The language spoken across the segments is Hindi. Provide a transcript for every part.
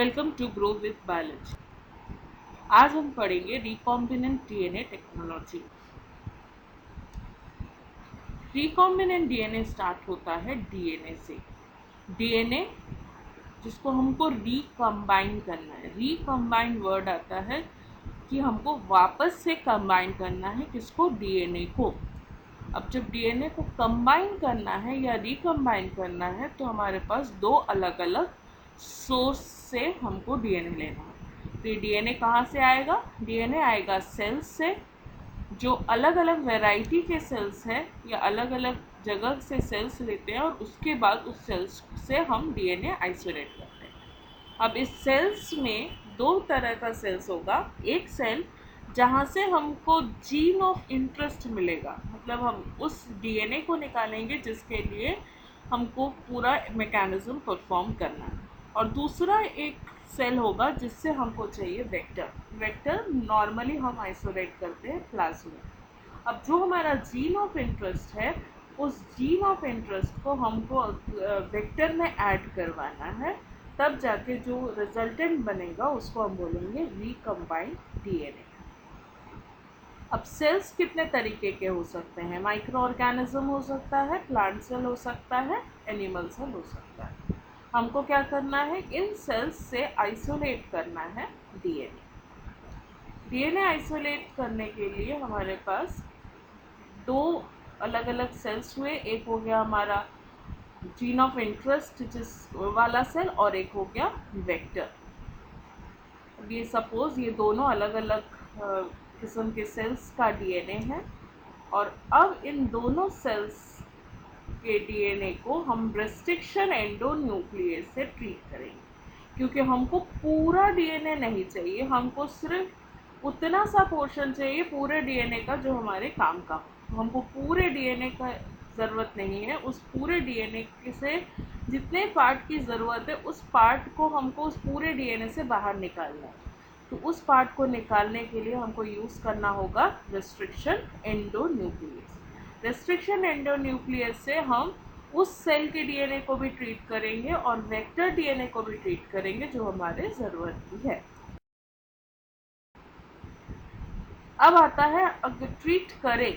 Welcome to grow with biology. आज हम पढ़ेंगे recombinant DNA technology. Recombinant DNA start होता है डीएनए से। डीएनए जिसको हमको रिकम्बाइन करना है, रिकम्बाइन वर्ड आता है कि हमको वापस से कंबाइन करना है किसको, डीएनए को। अब जब डीएनए को कंबाइन करना है या रिकम्बाइन करना है तो हमारे पास दो अलग अलग सोर्स से हमको डीएनए लेना है। तो ये डीएनए कहाँ से आएगा? डीएनए आएगा सेल्स से, जो अलग अलग वैरायटी के सेल्स हैं या अलग अलग जगह से सेल्स लेते हैं और उसके बाद उस सेल्स से हम डीएनए आइसोलेट करते हैं। अब इस सेल्स में दो तरह का सेल्स होगा। एक सेल जहाँ से हमको जीन ऑफ इंटरेस्ट मिलेगा, मतलब हम उस डीएनए को निकालेंगे जिसके लिए हमको पूरा मैकेनिज्म परफॉर्म करना है। और दूसरा एक सेल होगा जिससे हमको चाहिए वेक्टर। वेक्टर नॉर्मली हम आइसोलेट करते हैं प्लाज्मा। अब जो हमारा जीन ऑफ इंटरेस्ट है, उस जीन ऑफ इंटरेस्ट को हमको वेक्टर में ऐड करवाना है, तब जाके जो रिजल्टेंट बनेगा उसको हम बोलेंगे रिकम्बाइंड डीएनए। अब सेल्स कितने तरीके के हो सकते हैं? माइक्रो ऑर्गेनिज्म हो सकता है, प्लांट सेल हो सकता है, एनिमल सेल हो सकता है। हमको क्या करना है? इन सेल्स से आइसोलेट करना है डीएनए। डीएनए आइसोलेट करने के लिए हमारे पास दो अलग अलग सेल्स हुए। एक हो गया हमारा जीन ऑफ इंटरेस्ट जिस वाला सेल, और एक हो गया वेक्टर। अब ये सपोज ये दोनों अलग अलग किस्म के सेल्स का डीएनए है, और अब इन दोनों सेल्स के डीएनए को हम रेस्ट्रिक्शन एंडोन्यूक्लियस से ट्रीट करेंगे, क्योंकि हमको पूरा डीएनए नहीं चाहिए, हमको सिर्फ उतना सा पोर्शन चाहिए पूरे डीएनए का जो हमारे काम का हो। हमको पूरे डीएनए का ज़रूरत नहीं है। उस पूरे डीएनए से जितने पार्ट की ज़रूरत है उस पार्ट को हमको उस पूरे डीएनए से बाहर निकालना है। तो उस पार्ट को निकालने के लिए हमको यूज़ करना होगा रेस्ट्रिक्शन एंडोन्यूक्लियस। रेस्ट्रिक्शन एंडोन्यूक्लियस से हम उस सेल के डीएनए को भी ट्रीट करेंगे और वेक्टर डीएनए को भी ट्रीट करेंगे जो हमारे ज़रूरत की है। अब आता है, अगर ट्रीट करें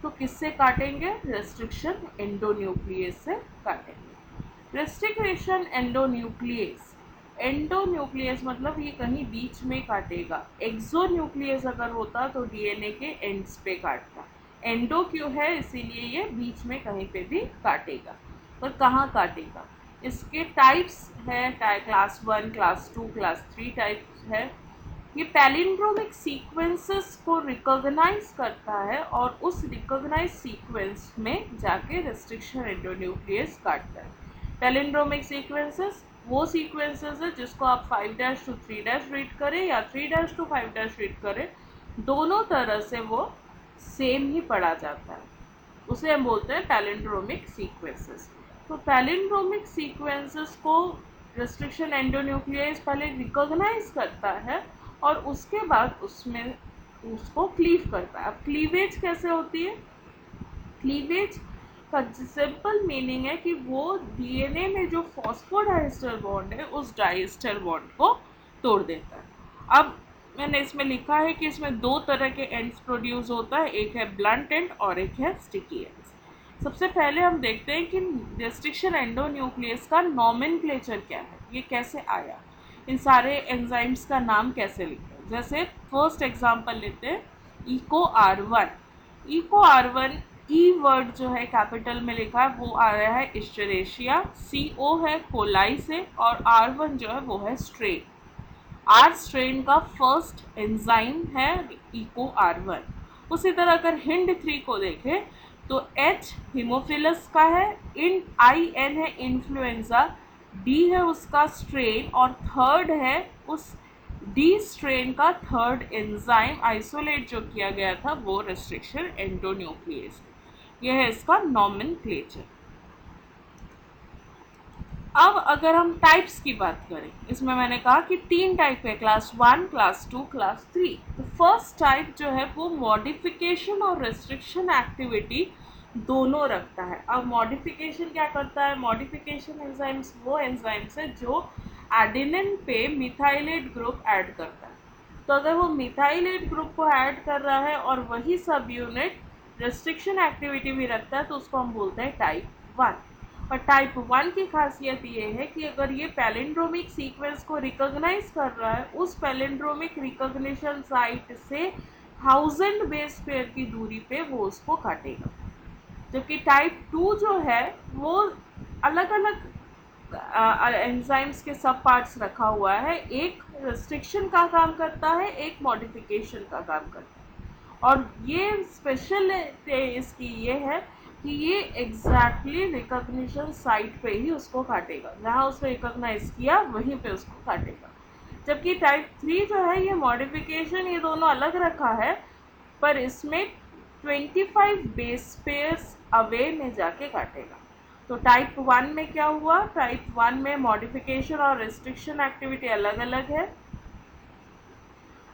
तो किससे काटेंगे? रेस्ट्रिक्शन एंडोन्यूक्लियस से काटेंगे। रेस्ट्रिक्शन एंडोन्यूक्लियस, एंडोन्यूक्लियस मतलब ये कहीं बीच में काटेगा। एक्सोन्यूक्लियस अगर होता तो डीएनए के एंड्स पे काटता। एंडो क्यों है? इसीलिए ये बीच में कहीं पे भी काटेगा। पर कहाँ काटेगा? इसके टाइप्स है, क्लास 1, क्लास 2, क्लास 3 टाइप्स है। ये पैलिंड्रोमिक सीक्वेंसेस को रिकॉग्नाइज करता है और उस रिकॉग्नाइज सीक्वेंस में जाके रेस्ट्रिक्शन एंडोन्यूक्लियस काटता है। पैलिंड्रोमिक सीक्वेंसेस वो सीक्वेंसेस है जिसको आप 5' to 3' रीड करें या 3' to 5' रीड करें, दोनों तरह से वो सेम ही पढ़ा जाता है। उसे हम बोलते हैं पैलिंड्रोमिक सीक्वेंसेस। तो पैलिंड्रोमिक सीक्वेंसेस को रेस्ट्रिक्शन एंडोन्यूक्लियस पहले रिकॉग्नाइज करता है और उसके बाद उसमें उसको क्लीव करता है। अब क्लीवेज कैसे होती है? क्लीवेज का सिंपल मीनिंग है कि वो डीएनए में जो फॉस्फोडाइस्टर बॉन्ड है उस डाइस्टर बॉन्ड को तोड़ देता है। अब मैंने इसमें लिखा है कि इसमें दो तरह के एंड्स प्रोड्यूस होता है, एक है ब्लंट एंड और एक है स्टिकी एंड्स। सबसे पहले हम देखते हैं कि रेस्ट्रिक्शन एंडोन्यूक्लियस का नॉमेनक्लेचर क्या है, ये कैसे आया, इन सारे एंजाइम्स का नाम कैसे लिखते हैं। जैसे फर्स्ट एग्जांपल लेते हैं, इको R1। इको R1 ई वर्ड जो है कैपिटल में लिखा है वो आ रहा है इस्चरेशिया, CO है कोलाई से, और R1 जो है वो है स्ट्रेन। R स्ट्रेन का फर्स्ट एंजाइम है इको R1। उसी तरह अगर हिंड 3 को देखें तो H हीमोफिलस का है, IN है इन्फ्लुएंजा, D है उसका स्ट्रेन, और थर्ड है उस D स्ट्रेन का थर्ड एंजाइम आइसोलेट जो किया गया था वो रेस्ट्रिक्शन एंडोन्यूक्लियस। यह है इसका नॉमेनक्लेचर। अब अगर हम टाइप्स की बात करें, इसमें मैंने कहा कि 3 टाइप है, क्लास 1, क्लास 2, क्लास 3। तो फर्स्ट टाइप जो है वो मॉडिफिकेशन और रेस्ट्रिक्शन एक्टिविटी दोनों रखता है। अब मॉडिफिकेशन क्या करता है? मॉडिफिकेशन एंजाइम्स वो एंजाइम्स है जो एडेनिन पे मिथाइलेट ग्रुप ऐड करता है। तो अगर वो मिथाइलेट ग्रुप को ऐड कर रहा है और वही सब यूनिट रेस्ट्रिक्शन एक्टिविटी भी रखता है तो उसको हम बोलते हैं टाइप 1। और टाइप 1 की खासियत ये है कि अगर ये पैलिंड्रोमिक सीक्वेंस को रिकॉग्नाइज कर रहा है, उस पैलिंड्रोमिक रिकॉग्निशन साइट से 1000 बेस पेयर की दूरी पे वो उसको काटेगा। जबकि टाइप 2 जो है वो अलग अलग एंजाइम्स के सब पार्ट्स रखा हुआ है, एक रेस्ट्रिक्शन का काम करता है, एक मॉडिफिकेशन का काम करता है। और ये स्पेशल इसकी ये है कि ये एग्जैक्टली रिकॉग्निशन साइट पे ही उसको काटेगा, जहाँ उसने रिकॉग्नाइज किया वहीं पे उसको काटेगा। जबकि टाइप 3 जो है ये मॉडिफिकेशन, ये दोनों अलग रखा है, पर इसमें 25 बेस पेयर्स अवे में जाके काटेगा। तो टाइप 1 में क्या हुआ, टाइप 1 में मॉडिफिकेशन और रेस्ट्रिक्शन एक्टिविटी अलग अलग है।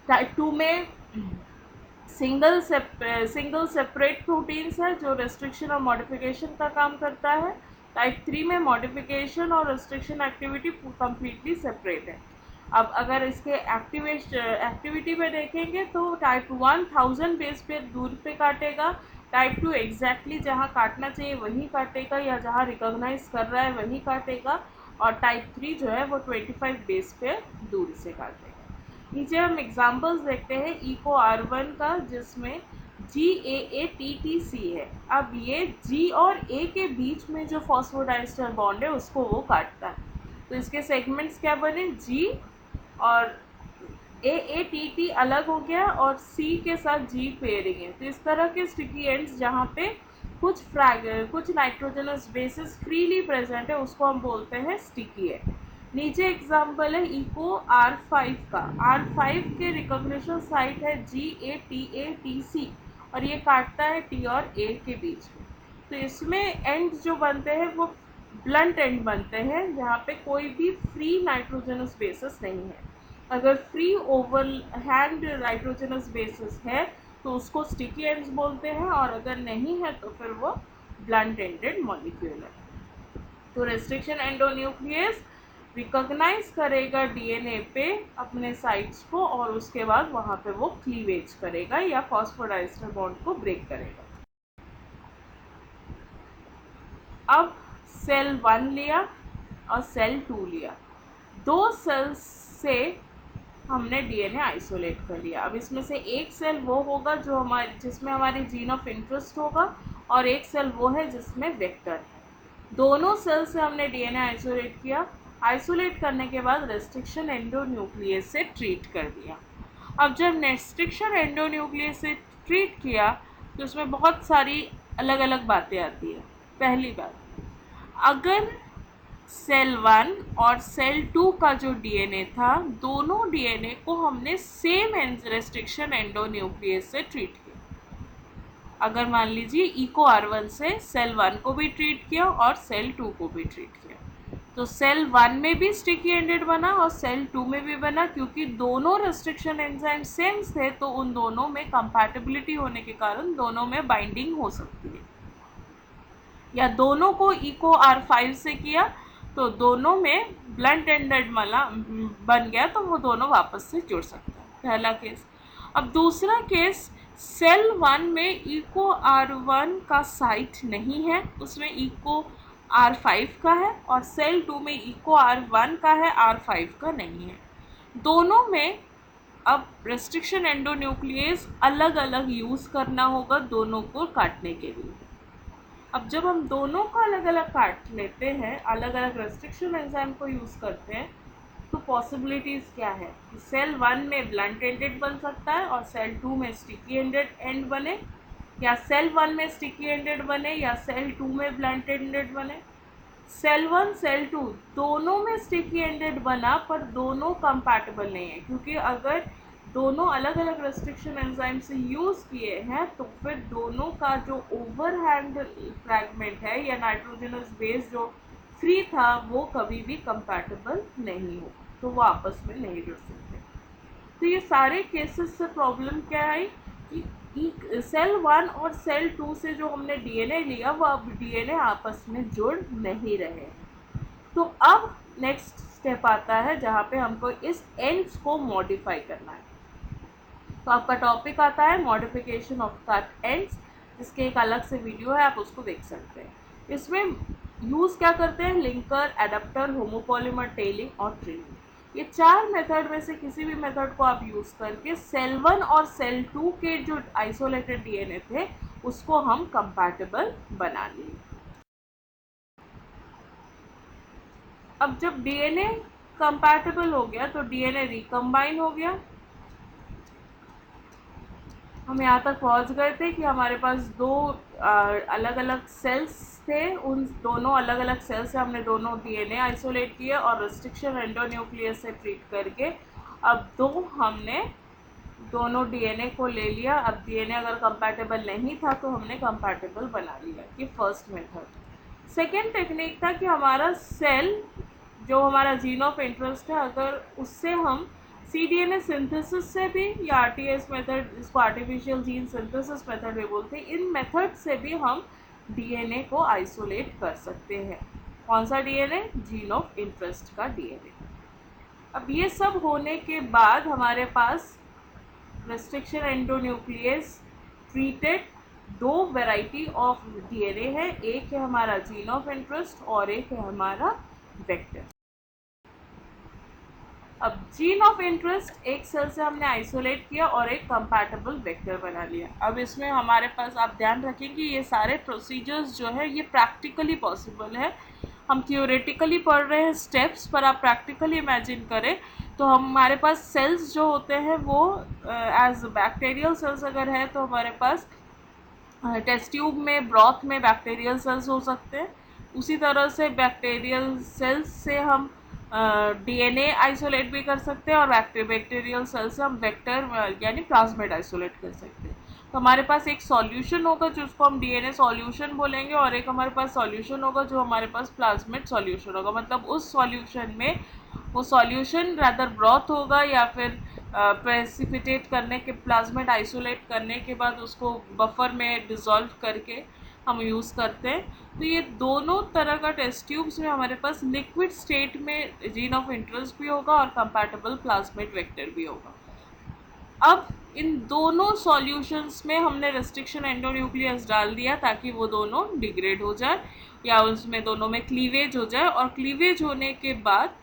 टाइप 2 में सिंगल सेपरेट प्रोटीन्स है जो रेस्ट्रिक्शन और मॉडिफिकेशन का काम करता है। टाइप 3 में मॉडिफिकेशन और रेस्ट्रिक्शन एक्टिविटी कम्प्लीटली सेपरेट है। अब अगर इसके एक्टिविटी में देखेंगे तो टाइप 1 1000 बेस पे दूर पे काटेगा, टाइप 2 एग्जैक्टली जहाँ काटना चाहिए वहीं काटेगा या जहाँ रिकॉग्नाइज कर रहा है वहीं काटेगा, और टाइप 3 जो है वो 25 बेस पे दूर से काटेगा। नीचे हम एग्जांपल्स देखते हैं इको R1 का, जिसमें GAATTC है। अब ये G और A के बीच में जो फॉस्फोडाइस्टर बॉन्ड है उसको वो काटता है। तो इसके सेगमेंट्स क्या बने, G और AATT अलग हो गया और C के साथ G पेयरिंग है। तो इस तरह के स्टिकी एंड्स जहाँ पे कुछ नाइट्रोजनस बेसिस फ्रीली प्रेजेंट है उसको हम बोलते हैं स्टिकी एंड। नीचे एग्जाम्पल है इको R5 का। R5 के रिकॉग्निशन साइट है GATATC और ये काटता है T और A के बीच में। तो इसमें एंड जो बनते हैं वो ब्लंट एंड बनते हैं जहाँ पे कोई भी फ्री नाइट्रोजनस बेसिस नहीं है। अगर free over hand nitrogenous bases है तो उसको स्टिकी एंड्स बोलते हैं, और अगर नहीं है तो फिर वो ब्लंट एंडेड मॉलिक्यूल है। तो रेस्ट्रिक्शन एंडोन्यूक्लियस रिकॉग्नाइज करेगा डीएनए पे अपने साइट्स को और उसके बाद वहाँ पे वो क्लीवेज करेगा या फॉस्फोडाइस्टर बॉन्ड को ब्रेक करेगा। अब सेल 1 लिया और सेल 2 लिया, दो सेल्स से हमने डीएनए आइसोलेट कर लिया। अब इसमें से एक सेल वो होगा जो जिसमें हमारी जीन ऑफ इंटरेस्ट होगा, और एक सेल वो है जिसमें वेक्टर है। दोनों सेल से हमने डीएनए आइसोलेट किया। आइसोलेट करने के बाद रेस्ट्रिक्शन एंडोन्यूक्लियस से ट्रीट कर दिया। अब जब रेस्ट्रिक्शन एंडोन्यूक्लियस से ट्रीट किया तो उसमें बहुत सारी अलग अलग बातें आती है। पहली बात, अगर सेल 1 और सेल 2 का जो डीएनए था, दोनों डीएनए को हमने सेम रेस्ट्रिक्शन एंडोन्यूक्लियस से ट्रीट किया। अगर मान लीजिए इको R1 से सेल 1 को भी ट्रीट किया और सेल 2 को भी ट्रीट किया, तो सेल 1 में भी स्टिकी एंडेड बना और सेल 2 में भी बना, क्योंकि दोनों रेस्ट्रिक्शन एंजाइम सेम थे तो उन दोनों में कंपैटिबिलिटी होने के कारण दोनों में बाइंडिंग हो सकती है। या दोनों को इको R5 से किया तो दोनों में ब्लंट एंडेड बन गया तो वो दोनों वापस से जुड़ सकते हैं, पहला केस। अब दूसरा केस, सेल 1 में इको R1 का साइट नहीं है, उसमें इको R5 का है, और सेल 2 में इको R1 का है, R5 का नहीं है। दोनों में अब रेस्ट्रिक्शन एंडोन्यूक्लियस अलग अलग यूज़ करना होगा दोनों को काटने के लिए। अब जब हम दोनों को अलग अलग काट लेते हैं, अलग अलग रेस्ट्रिक्शन एंजाइम को यूज़ करते हैं, तो पॉसिबिलिटीज़ क्या है कि सेल 1 में ब्लंट एंडेड बन सकता है और सेल 2 में स्टिकी एंडेड एंड बने, या सेल 1 में स्टिकी एंडेड बने या सेल 2 में ब्लंट एंडेड बने। सेल 1 सेल 2 दोनों में स्टिकी एंडेड बना पर दोनों कंपैटिबल नहीं है, क्योंकि अगर दोनों अलग अलग रेस्ट्रिक्शन एंजाइम से यूज़ किए हैं तो फिर दोनों का जो ओवरहैंड फ्रैगमेंट है या नाइट्रोजनस बेस जो फ्री था वो कभी भी कंपैटिबल नहीं हो, तो वो आपस में नहीं जुड़ सकते। तो ये सारे केसेस से प्रॉब्लम क्या आई कि सेल 1 और सेल 2 से जो हमने डीएनए लिया वो अब डीएनए आपस में जुड़ नहीं रहे। तो अब नेक्स्ट स्टेप आता है जहाँ पे हमको इस एंड्स को मॉडिफाई करना है। तो आपका टॉपिक आता है मॉडिफिकेशन ऑफ कट एंड्स, जिसके एक अलग से वीडियो है, आप उसको देख सकते हैं। इसमें यूज़ क्या करते हैं, लिंकर, एडाप्टर, होमोपॉलीमर, टेलिंग और ट्रिमिंग। ये 4 मेथड में से किसी भी मेथड को आप यूज़ करके सेल 1 और सेल 2 के जो आइसोलेटेड डीएनए थे उसको हम कंपैटिबल बना लिए। अब जब डीएनए कंपैटिबल हो गया तो डीएनए रिकम्बाइन हो गया। हम यहाँ तक पहुँच गए थे कि हमारे पास दो अलग अलग सेल्स थे, उन दोनों अलग अलग सेल्स से हमने दोनों डीएनए आइसोलेट किए और रेस्ट्रिक्शन एंडोन्यूक्लियस से ट्रीट करके अब हमने दोनों डीएनए को ले लिया। अब डीएनए अगर कंपैटिबल नहीं था तो हमने कंपैटिबल बना लिया, ये फर्स्ट मेथड। सेकेंड टेक्निक था कि हमारा सेल जो हमारा जीन ऑफ इंटरेस्ट है, अगर उससे हम cDNA सिंथेसिस से भी या आरटीएस मेथड, जिसको आर्टिफिशियल जीन सिंथेसिस मेथड भी बोलते हैं, इन मेथड से भी हम डीएनए को आइसोलेट कर सकते हैं। कौन सा डीएनए, जीन ऑफ इंटरेस्ट का डीएनए। अब ये सब होने के बाद हमारे पास रेस्ट्रिक्शन एंडोन्यूक्लियस ट्रीटेड दो वैरायटी ऑफ डीएनए है, एक है हमारा जीन ऑफ इंटरेस्ट और एक है हमारा वेक्टर। अब जीन ऑफ इंटरेस्ट एक सेल से हमने आइसोलेट किया और एक कंपैटिबल वेक्टर बना लिया। अब इसमें हमारे पास आप ध्यान रखें कि ये सारे प्रोसीजर्स जो है ये प्रैक्टिकली पॉसिबल है। हम थियोरेटिकली पढ़ रहे हैं स्टेप्स, पर आप प्रैक्टिकली इमेजिन करें तो हमारे पास सेल्स जो होते हैं वो एज बैक्टीरियल सेल्स अगर है तो हमारे पास टेस्ट ट्यूब में ब्रॉथ में बैक्टीरियल सेल्स हो सकते हैं। उसी तरह से बैक्टीरियल सेल्स से हम डीएनए आइसोलेट भी कर सकते हैं और बैक्टीरियल सेल्स से हम वेक्टर यानी प्लाज्मिड आइसोलेट कर सकते हैं। तो हमारे पास एक सॉल्यूशन होगा जिसको हम डीएनए सॉल्यूशन बोलेंगे और एक हमारे पास सॉल्यूशन होगा जो हमारे पास प्लाज्मिड सॉल्यूशन होगा। मतलब उस सॉल्यूशन में वो सॉल्यूशन रादर ब्रॉथ होगा या फिर प्रेसिपिटेट करने के प्लाज्मिड आइसोलेट करने के बाद उसको बफर में डिज़ोल्व करके हम यूज़ करते हैं। तो ये दोनों तरह का टेस्ट ट्यूब्स में हमारे पास लिक्विड स्टेट में जीन ऑफ इंटरेस्ट भी होगा और कंपैटिबल प्लाज्मिड वेक्टर भी होगा। अब इन दोनों सॉल्यूशंस में हमने रेस्ट्रिक्शन एंडोन्यूक्लियस डाल दिया ताकि वो दोनों डिग्रेड हो जाए या उसमें दोनों में क्लीवेज हो जाए, और क्लीवेज होने के बाद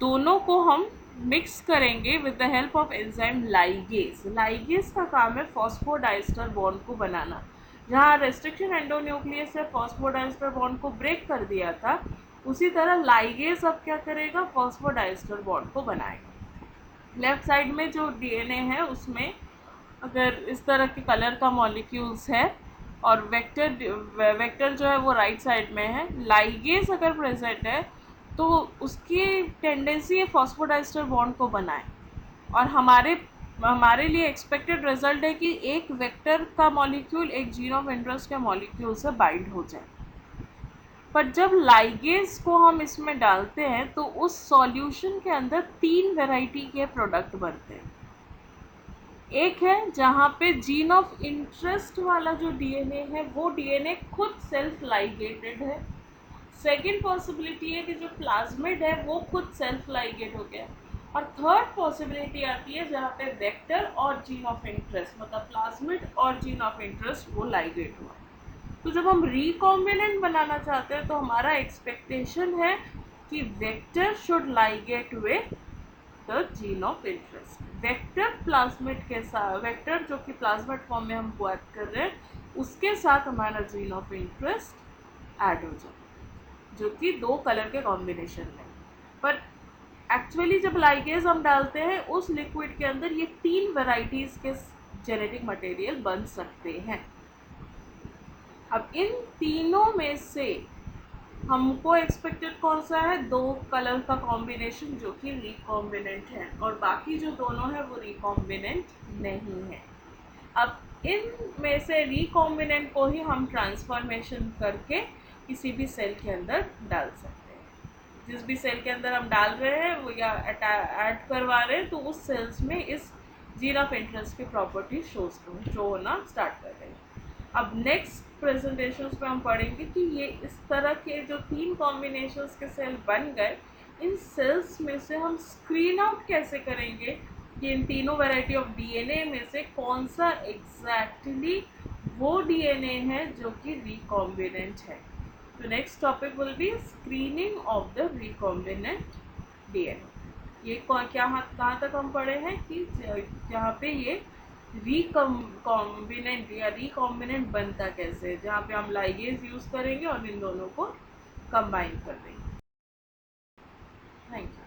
दोनों को हम मिक्स करेंगे with the help of enzyme ligase. Ligase का काम है फॉस्फोडाइस्टर बॉन्ड को बनाना। जहाँ रेस्ट्रिक्शन एंडोन्यूक्लियस से फॉस्फोडाइस्टर बॉन्ड को ब्रेक कर दिया था, उसी तरह लाइगेज अब क्या करेगा, फॉस्फोडाइस्टर बॉन्ड को बनाएगा। लेफ्ट साइड में जो डीएनए है उसमें अगर इस तरह के कलर का मॉलिक्यूल्स है और वेक्टर जो है वो राइट साइड में है। लाइगेज अगर प्रेजेंट है तो उसकी टेंडेंसी है फॉस्फोडाइस्टर बॉन्ड को बनाए, और हमारे लिए एक्सपेक्टेड रिजल्ट है कि एक वेक्टर का मॉलिक्यूल एक जीन ऑफ इंटरेस्ट के मॉलिक्यूल से बाइंड हो जाए। पर जब लाइगेज को हम इसमें डालते हैं तो उस सॉल्यूशन के अंदर 3 वैरायटी के प्रोडक्ट बनते हैं। एक है जहाँ पे जीन ऑफ इंटरेस्ट वाला जो डीएनए है वो डीएनए खुद सेल्फ लाइगेटेड है। सेकेंड पॉसिबिलिटी है कि जो प्लाज्मिड है वो खुद सेल्फ लाइगेट हो गया। और थर्ड पॉसिबिलिटी आती है जहाँ पे वेक्टर और जीन ऑफ इंटरेस्ट, मतलब प्लाज्मिड और जीन ऑफ इंटरेस्ट, वो लाइगेट हुआ। तो जब हम रिकॉम्बिनेंट बनाना चाहते हैं तो हमारा एक्सपेक्टेशन है कि vector should ligate with the gene of interest. Vector plasmid के साथ, वेक्टर जो कि प्लाज्मिड फॉर्म में हम बात कर रहे हैं उसके साथ हमारा जीन ऑफ इंटरेस्ट ऐड हो जाए, जो कि 2 कलर के कॉम्बिनेशन में। पर एक्चुअली जब लाइगेज हम डालते हैं उस लिक्विड के अंदर ये 3 वैरायटीज़ के जेनेटिक मटेरियल बन सकते हैं। अब इन तीनों में से हमको एक्सपेक्टेड कौन सा है, 2 कलर का कॉम्बिनेशन जो कि रिकॉम्बिनेंट है, और बाकी जो दोनों है वो रिकॉम्बिनेंट नहीं है। अब इन में से रिकॉम्बिनेंट को ही हम ट्रांसफॉर्मेशन करके किसी भी सेल के अंदर डाल सकते हैं। जिस भी सेल के अंदर हम डाल रहे हैं वो या ऐड करवा रहे हैं तो उस सेल्स में इस जीन ऑफ इंटरेस्ट की प्रॉपर्टी शो होना स्टार्ट कर रहे हैं। अब नेक्स्ट प्रेजेंटेशंस में हम पढ़ेंगे कि ये इस तरह के जो 3 कॉम्बिनेशंस के सेल बन गए इन सेल्स में से हम स्क्रीन आउट कैसे करेंगे कि इन तीनों वैरायटी ऑफ डीएनए में से कौन सा एग्जैक्टली वो डीएनए है जो कि रिकॉम्बिनेंट है। तो next topic will be screening of the recombinant DNA. ये कहाँ तक हम पढ़े हैं कि जहाँ पे ये रिकॉम्बिनेंट या रिकॉम्बिनेंट बनता कैसे है, जहाँ पे हम लाइगेज यूज़ करेंगे और इन दोनों को कंबाइन कर देंगे। Thank you.